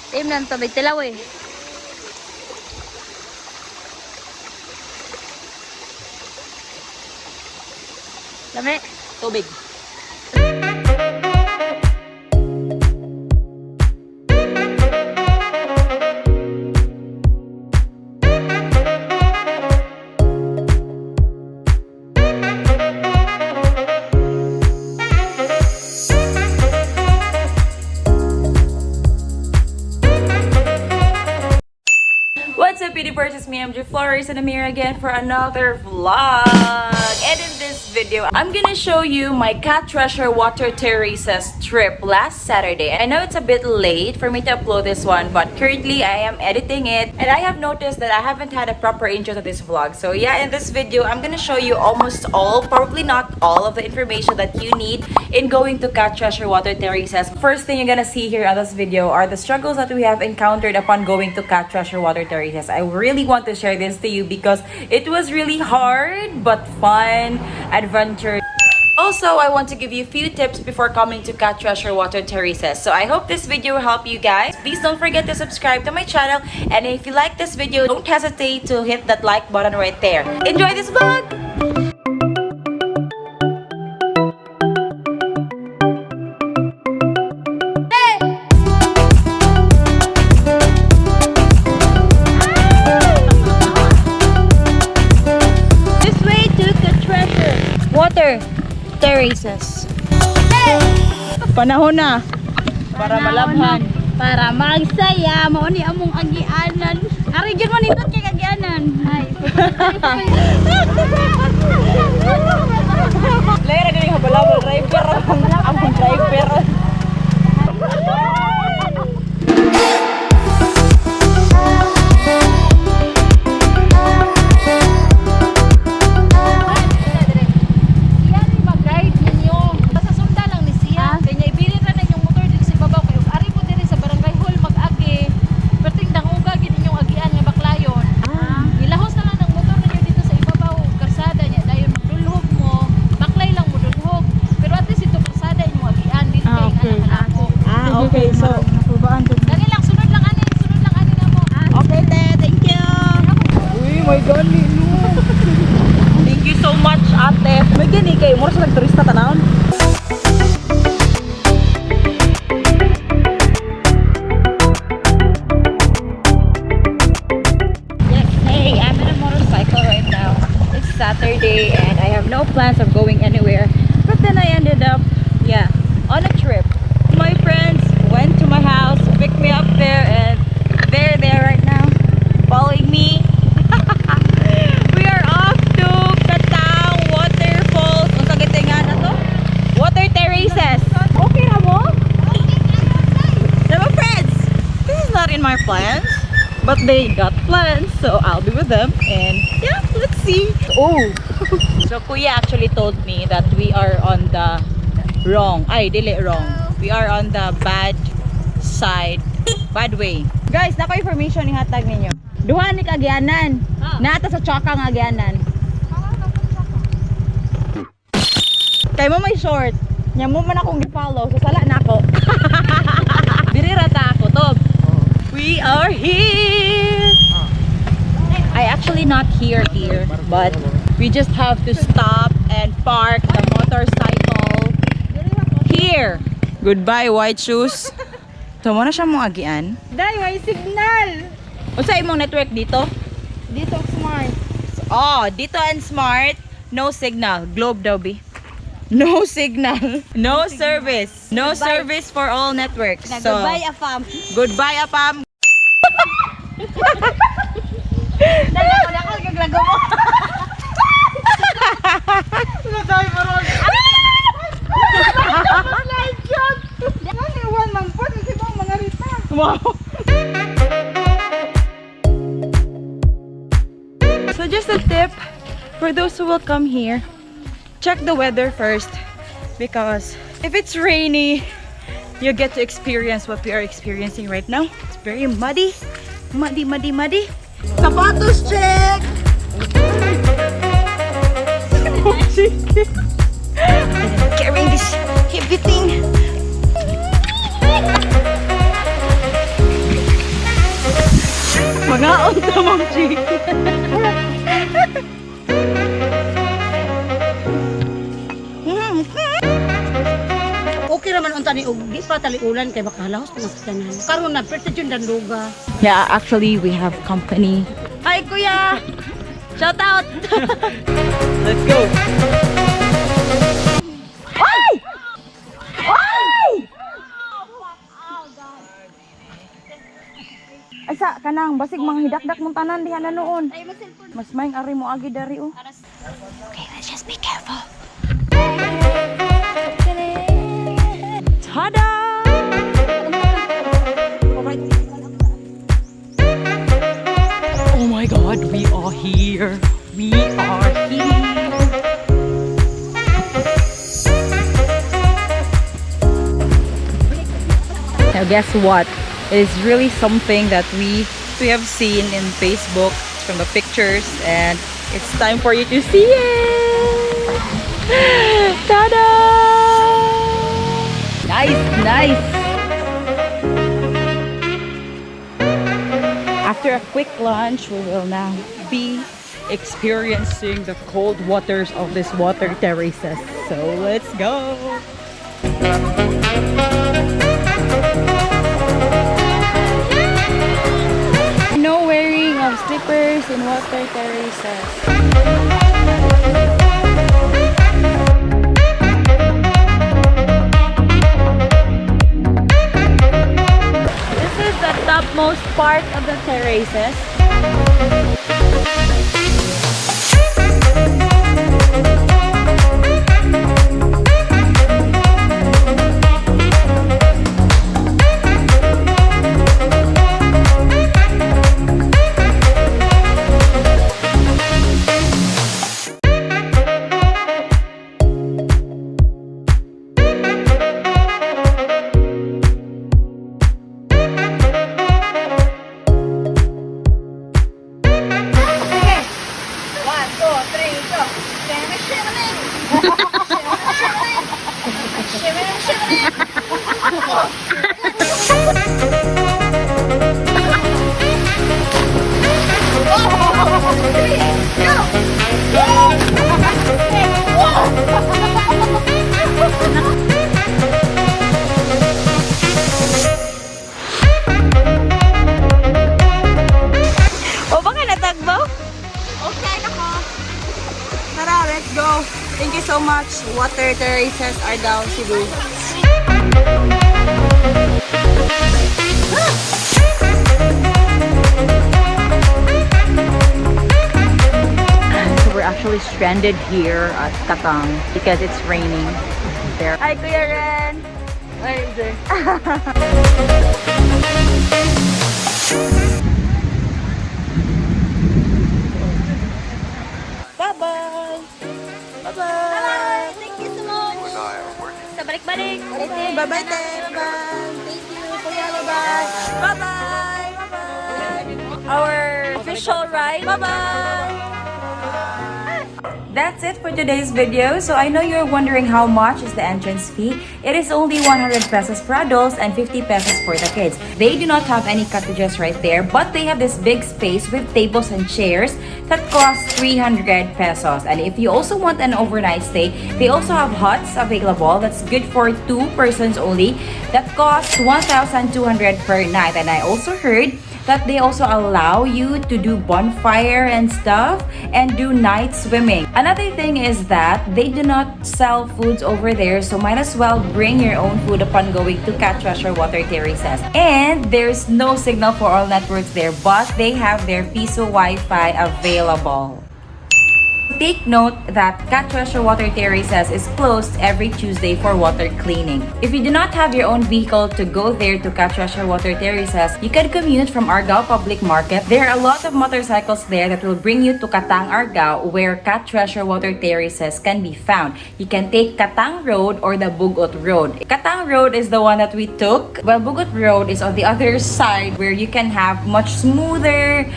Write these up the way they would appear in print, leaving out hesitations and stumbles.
Team lang to, may tilaw eh. Lami. Tubig. What's up, beautifers? It's me, MG Flores, and I'm here again for another vlog. And in this video, I'm gonna show you my cat treasure water terraces trip last Saturday. I know it's a bit late for me to upload this one, but currently I am editing it, and I have noticed that I haven't had a proper intro to this vlog. So yeah, in this video, I'm gonna show you almost all, probably not all, of the information that you need in going to cat treasure water terraces. First thing you're gonna see here on this video are the struggles that we have encountered upon going to cat treasure water terraces. I really want to share this to you because it was really hard but fun adventure. Also, I want to give you a few tips before coming to cat treasure water terraces. So I hope this video will help you guys. Please don't forget to subscribe to my channel, and if you like this video, don't hesitate to hit that like button right there. Enjoy this vlog! Water terraces. Panahon na para malabhan. Para magsaya, mao ni among agianan. Ari gyud man nindot kay agianan. Ay. Layer na yung habalabal driver. Among driver. Okay, so napubaan to. Dali lang, sunod lang ani na mo. Okay, thank you. Uy, my God, Lino. Thank you so much, ate. May gani kay mo sa nagturista tanawon. Yes, hey, I'm on a motorcycle right now. It's Saturday and I have no plans of going anywhere. But then I ended up, on a trip. My friends went to my house, picked me up there, and they're there right now, following me. We are off to Katang Waterfalls. Kung sa gitingan na to? Water terraces. Okay na mo? Diba, friends? This is not in my plans, but they got plans, so I'll be with them. And yeah, let's see. Oh! So Kuya actually told me that we are on the wrong. We are on the bad side. Bad way. Guys, nako information ni hatag ninyo. Duha ni kagyanan. Naata sa tsaka nga agyanan. Kay mo may short. Nya mo man akong gi-follow, so sala na ako. Diri rata ako, Tob. We are here. I actually not here, but we just have to stop and park the motorcycle here. Goodbye, white shoes. Tama na siya mong agian. Dai, may signal. O sa imong network dito? Dito smart. Oh, dito and smart. No signal. Globe daw, B. No signal. No service. No service for all networks. So, Goodbye, Afam. goodbye, Apam. Dako gaglago mo. Sila tayo maron. Like yun. Ano iwan man po? Kasi bang mga rita. Wow. So just a tip for those who will come here, check the weather first, because if it's rainy, you get to experience what we are experiencing right now. It's very muddy. Muddy. Sapatos check! Carrying this heavy thing. Unta Ma'am G. Okay naman unta ni og di pa taliulan kay bakalahos na tanan. Karon na perti jud dan luga. Yeah, actually we have company. Hi kuya. Shout out. Let's go. Ay! Ay! Ay sa kanang basig mga hidakdak mong tanan diha na noon. Mas maing ari mo agi dari oh. Okay, let's just be careful. Tada! Oh my god, we are here. We are here. Now guess what? It is really something that we have seen in Facebook from the pictures, and it's time for you to see it. Tada! Nice, nice. After a quick lunch, we will now be experiencing the cold waters of this water terraces. So let's go. No wearing of slippers in water terraces. The topmost part of the terraces. Let's go. Thank you so much. Water Terraces, Argao, Cebu. So we're actually stranded here at Katang because it's raining there. Hi, Kuya Ren. Hi, MJ. Bye-bye. Bye-bye. Thank you so much. Sa balik-balik. Okay, bye-bye, te. Bye-bye. Thank you, Kuya. Bye-bye. Bye-bye. Bye-bye. Our official ride. Bye-bye! That's it for today's video. So I know you're wondering how much is the entrance fee. It is only 100 pesos for adults and 50 pesos for the kids. They do not have any cottages right there, but they have this big space with tables and chairs that cost 300 pesos. And if you also want an overnight stay, they also have huts available that's good for 2 persons only that costs 1,200 per night. And I also heard that they also allow you to do bonfire and stuff and do night swimming. Another thing is that they do not sell foods over there, so might as well bring your own food upon going to Cat Treasure Water Terraces. And there's no signal for all networks there, but they have their piso Wi-Fi available. Take note that Cat Treasure Water Terraces is closed every Tuesday for water cleaning. If you do not have your own vehicle to go there to Cat Treasure Water Terraces, you can commute from Argao Public Market. There are a lot of motorcycles there that will bring you to Katang, Argao, where Cat Treasure Water Terraces can be found. You can take Katang Road or the Bugot Road. Katang Road is the one that we took, while Bugot Road is on the other side where you can have much smoother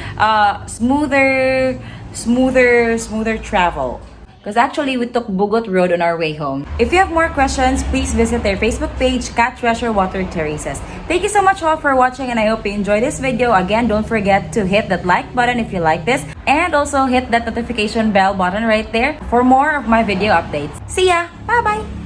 travel. because actually we took Bugot Road on our way home. If you have more questions, please visit their Facebook page, Cat Treasure Water Terraces. Thank you so much all for watching, and I hope you enjoyed this video. Again, don't forget to hit that like button if you like this, and also hit that notification bell button right there for more of my video updates. See ya! Bye-bye!